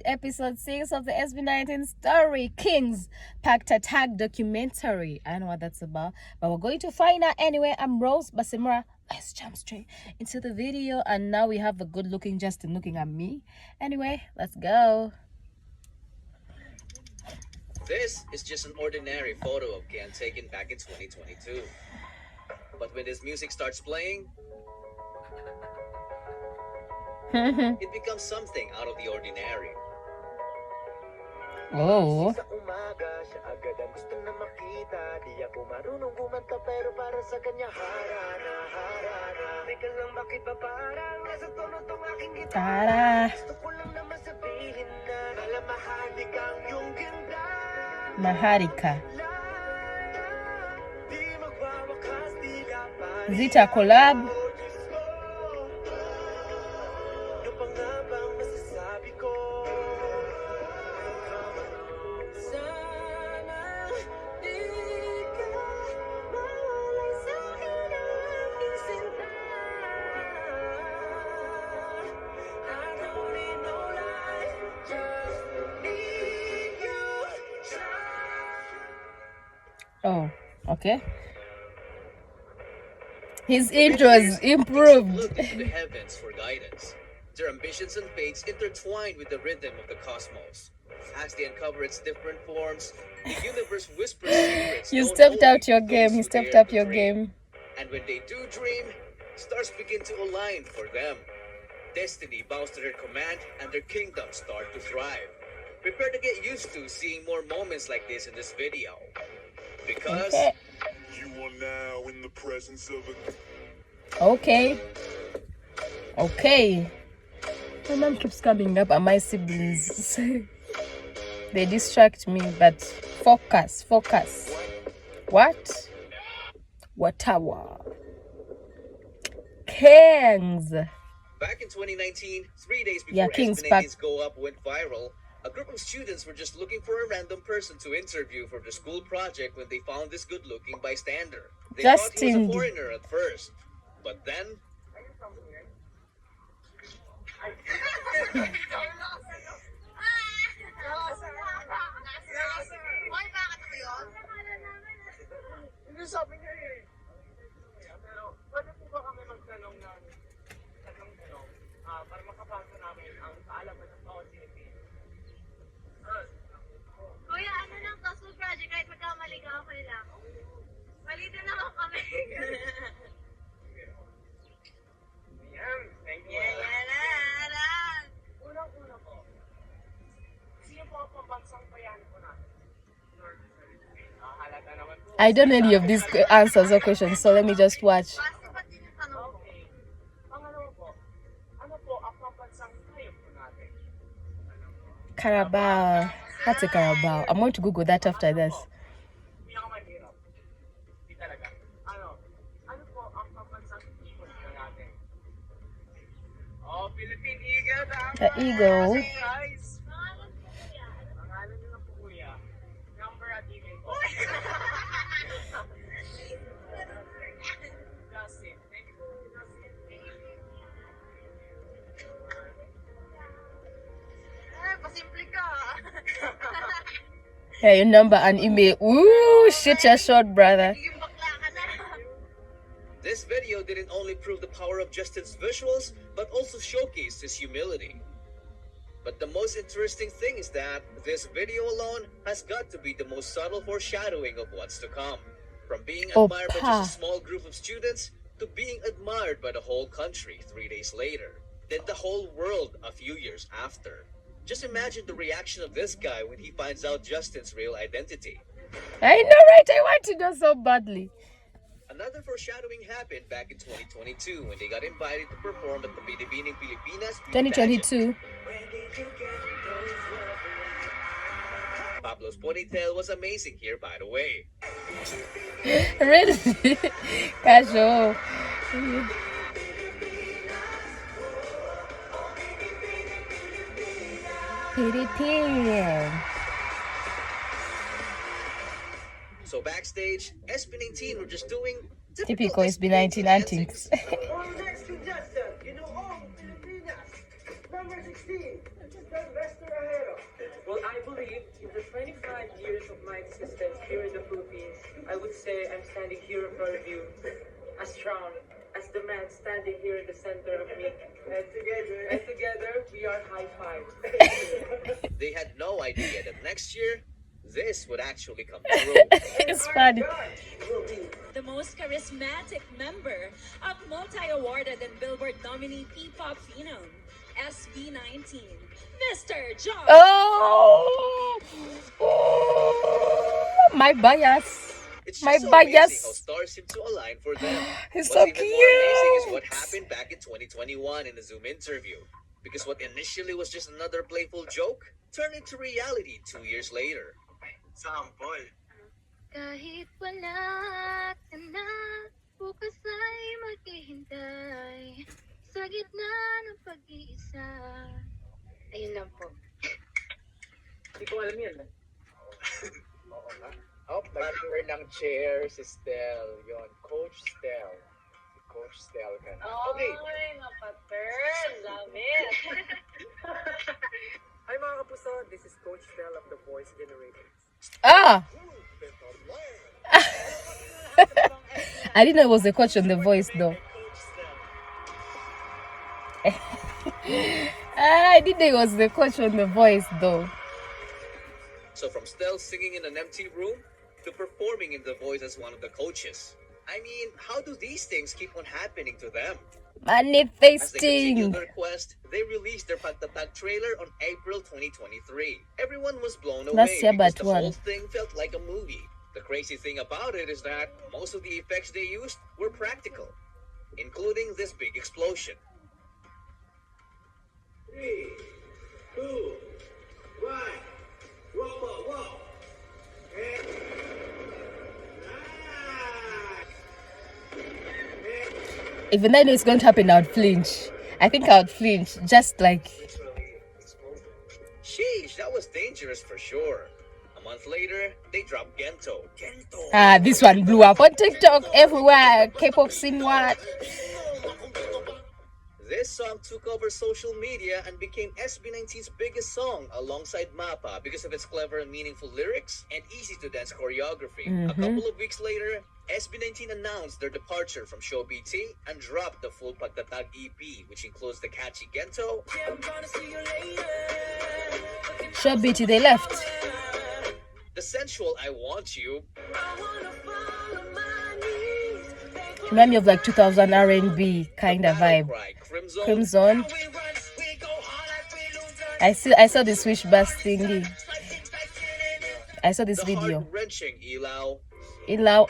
episode 6 of the SB19 story, King's Pagtatag documentary. I don't know what that's about, but we're going to find out anyway. I'm Rose Basemera. Let's jump straight into the video. And now we have the good looking Justin looking at me. Anyway, let's go. This is just an ordinary photo of Ken taken back in 2022. But when this music starts playing, it becomes something out of the ordinary. Oh. Tara. Maharika. Is it a collab? Oh, okay. His intro is improved. Look into the heavens for guidance. Their ambitions and fates intertwined with the rhythm of the cosmos. As they uncover its different forms, the universe whispers secrets. You stepped out your game. You stepped up your game. And when they do dream, stars begin to align for them. Destiny bows to their command, and their kingdoms start to thrive. Prepare to get used to seeing more moments like this in this video. Because you are now in the presence of a... Okay. My mom keeps coming up and my siblings. They distract me, but focus. What? Watawa. Kings. Back in 2019, 3 days before SB19's Go Up went viral, a group of students were just looking for a random person to interview for the school project when they found this good-looking bystander. They thought he was a foreigner at first, but then... Kuya, ano lang to, school project, kahit magkamali ka, okay lang. Malitan naman kami. Thank you. Unang-una po, sino po ang pambansang bayani po natin? Halata naman po. I don't know any of these answers or questions, so let me just watch. Okay. Pangalawa po, ano po ang pambansang kayo po natin? Carabao. That's a Carabao. I'm going to Google that after this. Pinakamahirap. Di talaga. Ano po ang pambansang ibon po natin? Oh, Philippine Eagle. The eagle. Guys. Pangalan nyo na po, kuya. Number at email po. Justin. Thank you po, Justin. Pasimple ka. Yeah, your number and email. Ooh, shoot your shot, brother. This video didn't only prove the power of Justin's visuals, but also showcased his humility. But the most interesting thing is that this video alone has got to be the most subtle foreshadowing of what's to come. From being admired by just a small group of students, to being admired by the whole country 3 days later, then the whole world a few years after. Just imagine the reaction of this guy when he finds out Justin's real identity. I know, right? I want to know so badly. Another foreshadowing happened back in 2022 when they got invited to perform at the Binibining Pilipinas 2022. Pablo's ponytail was amazing here, by the way. Really? Casual. So backstage, SB19 were just doing typical SB19 antics. Next contestant, you know all Filipinas, number 16. here in the Philippines, I would say I'm standing here in front of you as strong as the man standing here in the center of me. And together we are high five. They had no idea that next year, this would actually come true. It's funny. The most charismatic member of multi-awarded and Billboard nominee P-pop phenom, SB19, Mr. John. Oh, my bias. It's My just so amazing bias. how stars seem to align for them. He's What's so even more amazing is what cute. happened back in 2021 in a Zoom interview. Because what initially was just another playful joke turned into reality 2 years later. Sample. Kahit wala ka na, bukas ay maghihintay sa gitna ng pag-iisa. Ayun lang po. Hindi ko alam yun. Oo nga. Oh, member ng chair si Stel. Yon, Coach Stel. Si Coach Stel ka na. Okay. Mapater! Love it! Hi mga kapuso, this is Coach Stel of The Voice Generation. Ah. I didn't know it was the coach on The Voice though. I didn't know it was the coach on The Voice though. So from Stel singing in an empty room to performing in The Voice as one of the coaches. I mean, how do these things keep on happening to them? As they continue Manifesting. their quest, they released their Pagtatag trailer on April 2023. Everyone was blown away That's because about the one. whole thing felt like a movie. The crazy thing about it is that most of the effects they used were practical, including this big explosion. 3, 2, 1. Whoa. Even though I know it's going to happen, I would flinch. I think I would flinch, just like. Sheesh, that was dangerous for sure. A month later, they dropped Gento. Ah, this one blew up on TikTok everywhere. K-pop scene what? This song took over social media and became SB19's biggest song alongside Mappa because of its clever and meaningful lyrics and easy-to-dance choreography. A couple of weeks later, SB19 announced their departure from Show BT and dropped the full Pagtatag EP, which includes the catchy Gento. Show BT, they left. The sensual I Want You, Remind me of like 2000 R&B kind of vibe. Cry, Crimson, Crimson. I saw the swish bus thingy. I saw this the video. heart-wrenching Ilaw, Ilau,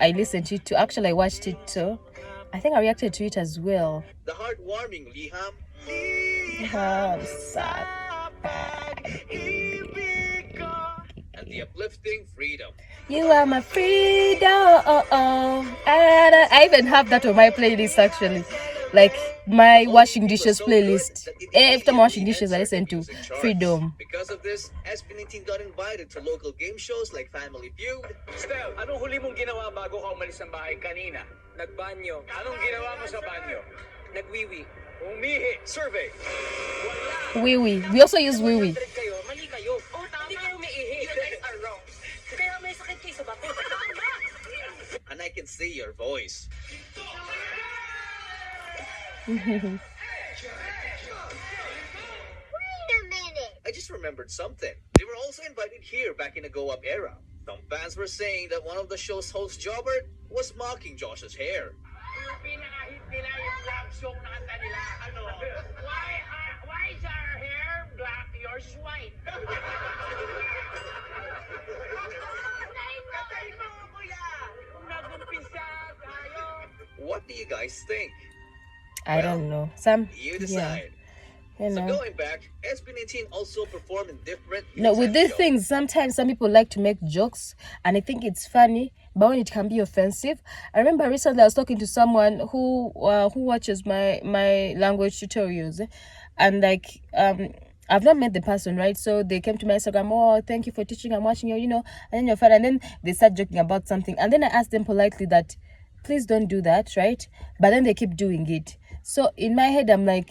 I listened to it too. Actually, I watched it too. I think I reacted to it as well. the heartwarming Liham, Oh, sad. and the uplifting Freedom. You are my freedom. I even have that on my playlist actually. Like my washing dishes playlist. Every time I'm washing dishes, I listen to Freedom. Because of this, SB19 got invited to local game shows like Family Feud, Stel, anong huli mong ginawa bago ka umalis ng bahay kanina? Nagbanyo. Anong ginawa mo sa banyo? Nagwiwi. Umihi. Survey. Wee wee. We also use wee wee. Kayo, mali kayo. Oh, tama. Hindi kayo umiihi. You guys are wrong. Kaya may sakit kayo sa bato. and I can see your voice. Wait a minute. I just remembered something. They were also invited here back in the Go Up era. Some fans were saying that one of the show's host, Jobert, was mocking Josh's hair. Pinakahit nila yung rap song na kanta nila. Ano? Why is our hair black? Yours is white. What do you guys think? I don't know. Some You yeah. decide. You So know. going back, SB19 also performed in different No, with these shows. things, sometimes some people like to make jokes and I think it's funny, but when it can be offensive. I remember recently I was talking to someone who watches my language tutorials, and like I've not met the person, right? So they came to my Instagram, oh, thank you for teaching, I'm watching you, you know, and then your father, and then they start joking about something, and then I asked them politely that please don't do that, right? But then they keep doing it. So in my head I'm like,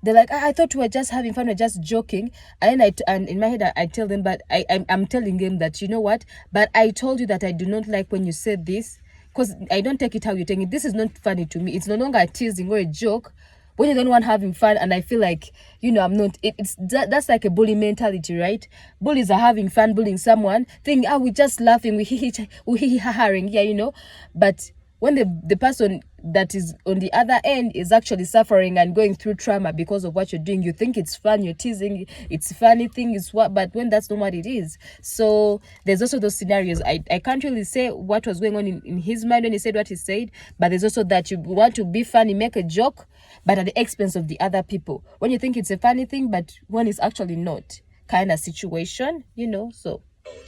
They're like, I thought we were just having fun, we're just joking. And and in my head, I tell them, but I'm telling them that, you know what? But I told you that I do not like when you said this, because I don't take it how you take it. This is not funny to me. It's no longer a teasing or a joke. When you're the one having fun, and I feel like, you know, I'm not, that's like a bully mentality, right? Bullies are having fun, bullying someone, think, we're just laughing, we hee-hee-ha-haring, yeah, you know. But when the person that is on the other end is actually suffering and going through trauma because of what you're doing, you think it's fun, you're teasing, it's funny thing is what, but when that's not what it is. So there's also those scenarios. I can't really say what was going on in his mind when he said what he said, but there's also that you want to be funny, make a joke, but at the expense of the other people, when you think it's a funny thing but when it's actually not, kind of situation, you know. So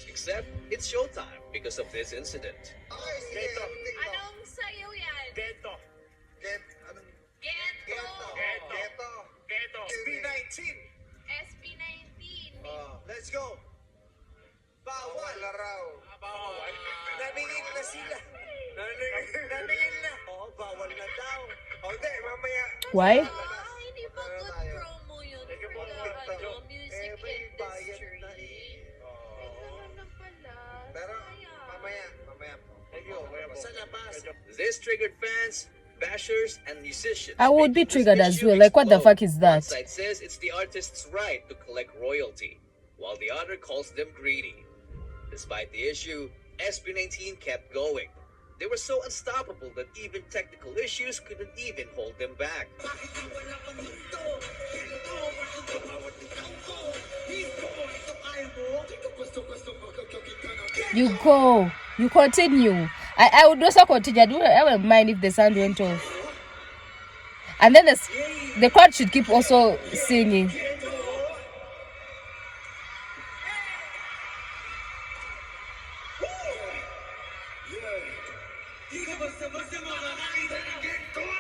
except it's showtime because of this incident. Anong sayaw yan? Geto. Ghetto. SB19. SB19. Let's go. Bawal na raw. Bawal. Naningin na sila. Naningin na. Oo, bawal na daw. Hindi, mamaya. why? Hindi ba good promo yun for the music industry? Ganun na pala. Pero, mamaya. Sa labas. This triggered fans, bashers, and musicians. I would be making this triggered as issue well. Like, what the explode. fuck is that? One side says it's the artist's right to collect royalty, while the other calls them greedy. Despite the issue, SB19 kept going. They were so unstoppable that even technical issues couldn't even hold them back. You go, you continue. I would also continue. I wouldn't mind if the sound went off. And then the crowd should keep also singing.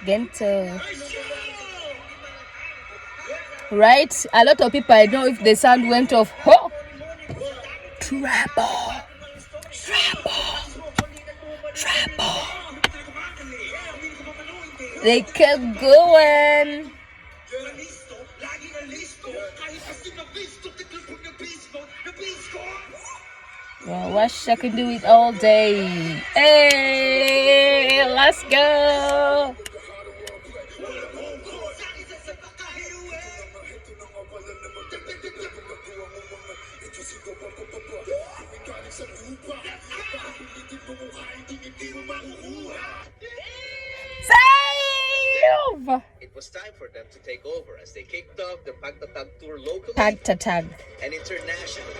Gento. Right? A lot of people, I know if the sound went off. Oh! Trouble. They kept going. Well, Wash, I can do it all day. Hey, let's go. Save! It was time for them to take over as they kicked off the Pagtatag tour locally Pagtatag. and internationally.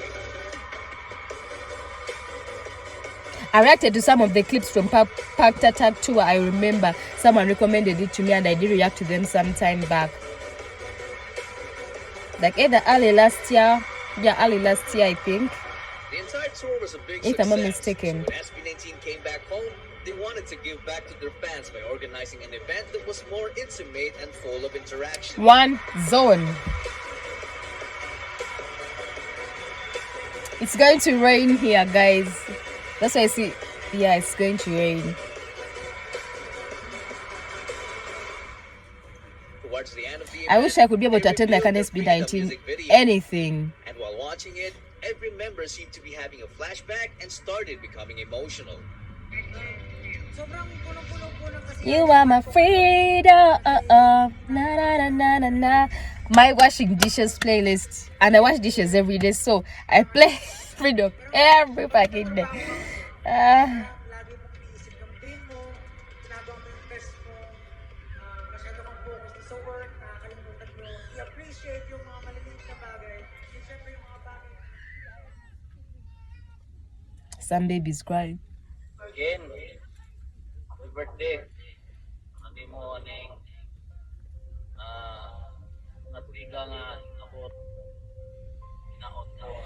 I reacted to some of the clips from Pagtatag tour. I remember someone recommended it to me and I did react to them some time back. Like either early last year. Yeah, early last year, I think. The entire tour was a big If success. I'm not mistaken. So when SB19 came back home, they wanted to give back to their fans by organizing an event that was more intimate and full of interaction. One zone. It's going to rain here, guys. That's why I see. Yeah, it's going to rain. Towards the end of the I wish I could be able to they attend like an revealed the Freedom SB19 music video. anything. And while watching it, every member seemed to be having a flashback and started becoming emotional. You are my freedom. Na na na na na na. My washing dishes playlist, and I wash dishes every day, so I play Freedom every fucking day. Lagi mong iniisip ng dream mo, ginagawa mo yung best mo, masyado kang focused sa work, nakakalimutan mo, i-appreciate yung mga maliliit na bagay, and syempre yung mga bagay. Some babies crying. Again, happy birthday. Hindi mo aning natuliga nga ako inaot na mo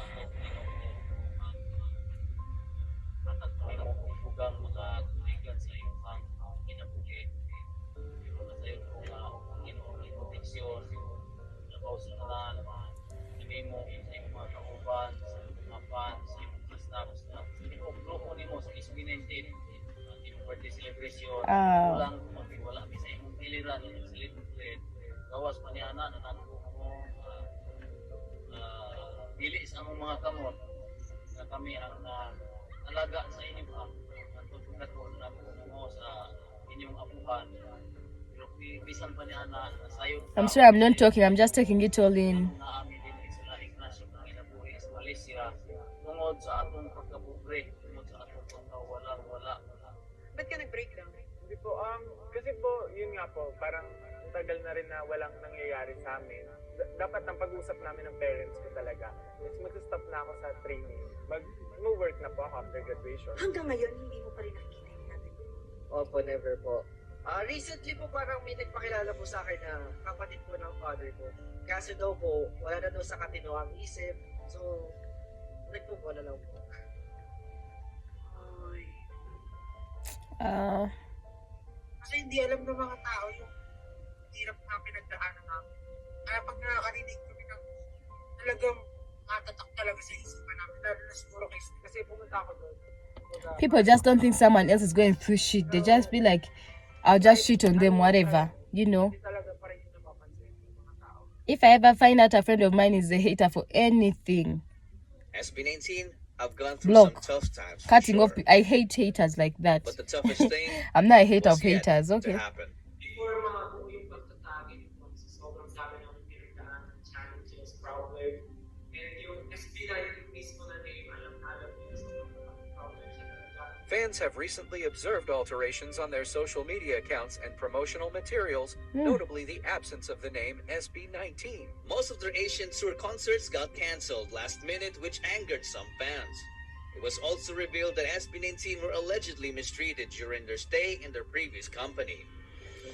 bugang mga tuligan sa iyong kinabuhi. Pero na sa iyo kung ginong proteksyon, nabawsin na lang, hindi mo sa iyong mga kauban, sa iyong mga fans, sa iyong classmates na grupo ni mo sa SB19, yung birthday celebration, walang wala sa iyong piliran, yung celebrate, gawas pa ni ana na nako mo dili sa among mga kamot na kami ang alaga sa inyong at tutulad na mo sa inyong apuhan. Pero bisan pa ni ana sayo. I'm sorry, I'm not talking. I'm just taking it all in. Na amin din sila ignacio ng inabuhi sa Malaysia tungod sa atong pagkapobre, tungod sa atong pagkawala-wala. Ba't ka nag-breakdown? Hindi po, kasi po, yun nga po, parang ang tagal na rin na walang nangyayari sa amin. Dapat ang pag-usap namin ng parents ko talaga is mag-stop na ako sa training. Mag-work na po ako after graduation. Hanggang ngayon, hindi mo pa rin nakikita yung natin. Opo, never po. Recently po parang may nagpakilala po sa akin na kapatid po ng father ko. Kasi daw po, wala na daw sa katino ang isip. So, nagpupo na lang po. Ay. Kasi hindi alam ng mga tao yung hirap na pinagdaanan namin. Kaya pag nakakarinig kami ng talagang matatak talaga sa isipan namin, lalo na siguro kasi pumunta ako doon. People just don't think someone else is going through shit. They just be like, I'll just shit on them, whatever, you know. If I ever find out a friend of mine is a hater for anything, SB19, I've gone through block, some tough times. For cutting sure. off. I hate haters like that. But the toughest thing I'm not a hater was of yet haters, to okay. happen. Before mga buo yung pagtatagin po sa sobrang dami ng pinagdaan, challenges, problem, and yung SB19 mismo na name, alam niyo sa mga problems na nagdaan. Fans have recently observed alterations on their social media accounts and promotional materials, notably the absence of the name SB19. Most of their Asian tour concerts got cancelled last minute, which angered some fans. It was also revealed that SB19 were allegedly mistreated during their stay in their previous company.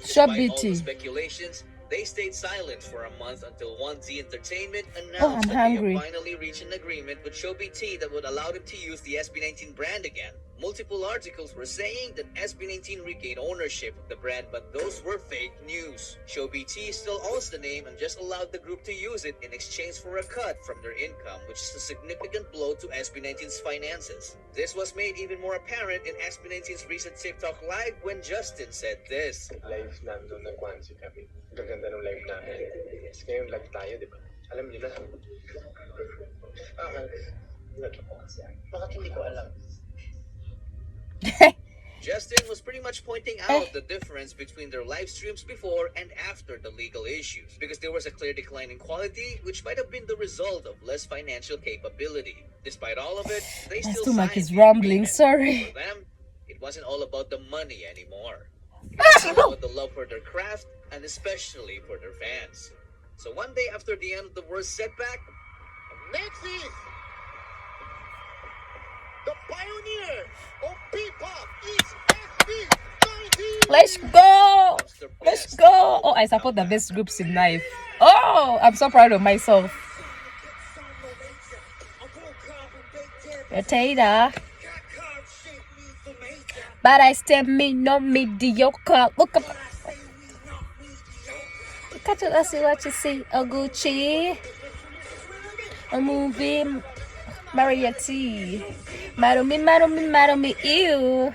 Shop Despite all the BT. speculations, they stayed silent for a month until 1Z Entertainment I'm announced that hungry. they have finally reached an agreement with Show BT that would allow them to use the SB19 brand again. Multiple articles were saying that SB19 regained ownership of the brand, but those were fake news. Show BT still owns the name and just allowed the group to use it in exchange for a cut from their income, which is a significant blow to SB19's finances. This was made even more apparent in SB19's recent TikTok live when Justin said this. Live namin nung nag-Kwanzi kami. Gaganda ng live namin. Kasi ngayon live tayo, di ba? Alam niyo na. Bakit hindi ko alam? Justin was pretty much pointing out the difference between their live streams before and after the legal issues, because there was a clear decline in quality, which might have been the result of less financial capability. Despite all of it, they My still stomach signed is the rumbling, agreement. sorry. For them, it wasn't all about the money anymore. It was about the love for their craft and especially for their fans. So one day after the end of the worst setback, Next is the pioneer of P-pop is SB19. Let's go! comes their Let's best. go! Oh, I support the best groups in life. Oh, I'm so proud of myself. Potato. But I still me no mediocre. Look up. Catch it, let's see what you see. A Gucci. A movie. Mariachi. Maromi, ew.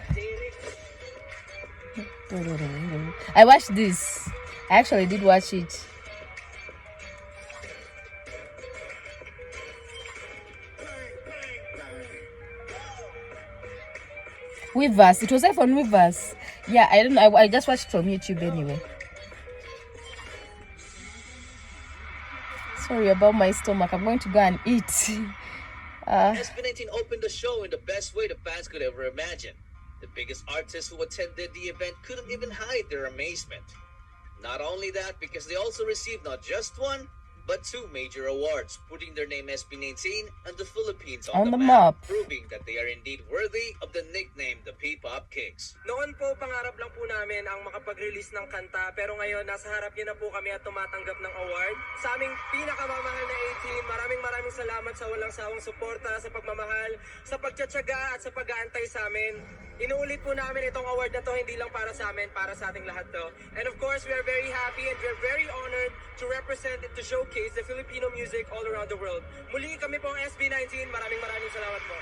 I watched this. I actually did watch it. Weavers. It was live on Weavers. Yeah, I don't know. I just watched from YouTube anyway. Sorry about my stomach. I'm going to go and eat. SB19 opened the show in the best way the fans could ever imagine. The biggest artists who attended the event couldn't even hide their amazement. Not only that, because they also received not just one, but two major awards, putting their name SB19 and the Philippines on the map, proving that they are indeed worthy of the nickname the P-pop Kings. Noon po, pangarap lang po namin ang makapag-release ng kanta, pero ngayon nasa harap niyo na po kami at tumatanggap ng award. Sa aming pinakamamahal na 18, maraming salamat sa walang sawang suporta, sa pagmamahal, sa pagtsatsaga at sa pag-aantay sa amin. Inuulit po namin itong award na to hindi lang para sa amin, para sa ating lahat to. And of course, we are very happy and we are very honored to represent and to showcase the Filipino music all around the world. Muli kami po ang SB19. Maraming salamat po.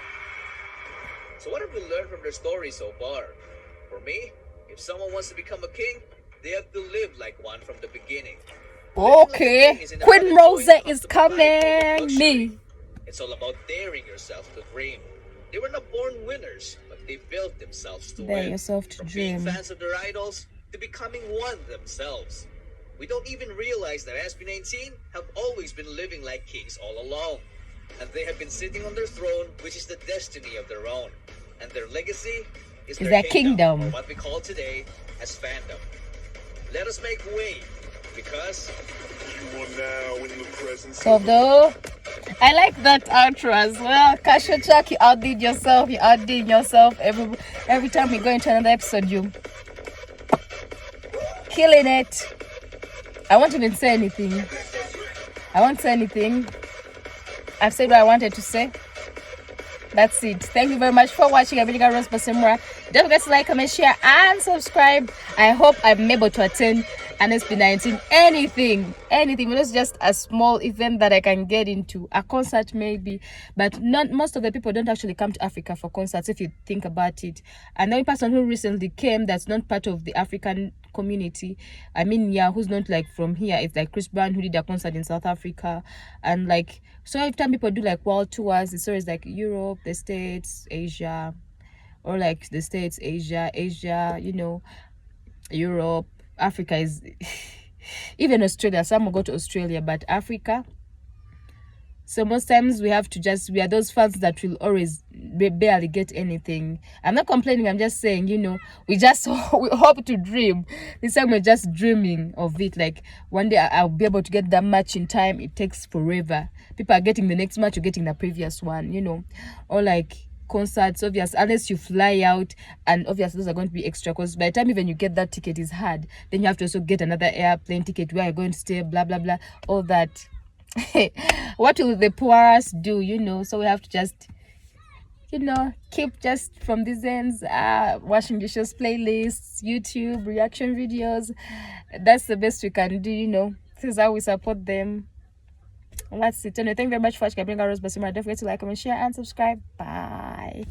So what have we learned from their story so far? For me, if someone wants to become a king, they have to live like one from the beginning. Okay, Queen Rose is coming. Me. It's all about daring yourself to dream. They were not born winners, but they built themselves to Dare win. yourself to From dream. being fans of their idols to becoming one themselves. We don't even realize that SB19 have always been living like kings all along. And they have been sitting on their throne, which is the destiny of their own. And their legacy is Their kingdom. or what we call today as fandom. Let us make way, because You are now in the presence So though, I like that outro as well. Cashew Chuck, you outdid yourself. You outdid yourself. Every time we go into another episode, you killing it. I won't even say anything. I won't say anything. I've said what I wanted to say. That's it. Thank you very much for watching. EQBLUGKAXXX Rose Basemera. Don't forget to like, comment, share, and subscribe. I hope I'm able to attend an SB19 anything, but it's just a small event that I can get into, a concert maybe, but not most of the people don't actually come to Africa for concerts if you think about it. And the only person who recently came that's not part of the African community, I mean, yeah, who's not like from here, it's like Chris Brown, who did a concert in South Africa. And like, so every time people do like world tours, it's always like Europe, the States, Asia, or like the States, Asia, you know, Europe. Africa is even Australia. Some will go to Australia, but Africa. So most times we have to we are those fans that will always barely get anything. I'm not complaining. I'm just saying, you know, we hope to dream. This time we're just dreaming of it. Like one day I'll be able to get that match in time. It takes forever. People are getting the next match or getting the previous one, you know, or like concerts, obvious, unless you fly out, and obviously those are going to be extra, because by the time even you get that ticket is hard. Then you have to also get another airplane ticket, where you're going to stay, blah blah blah, all that. What will the poorest do, you know? So we have to just, you know, keep just from these ends, washing dishes playlists, YouTube reaction videos. That's the best we can do, you know. This is how we support them. And that's it. Anyway, thank you very much for watching EQBLUGKAXXX Rose Basemera. Don't forget to like, comment, share, and subscribe. Bye.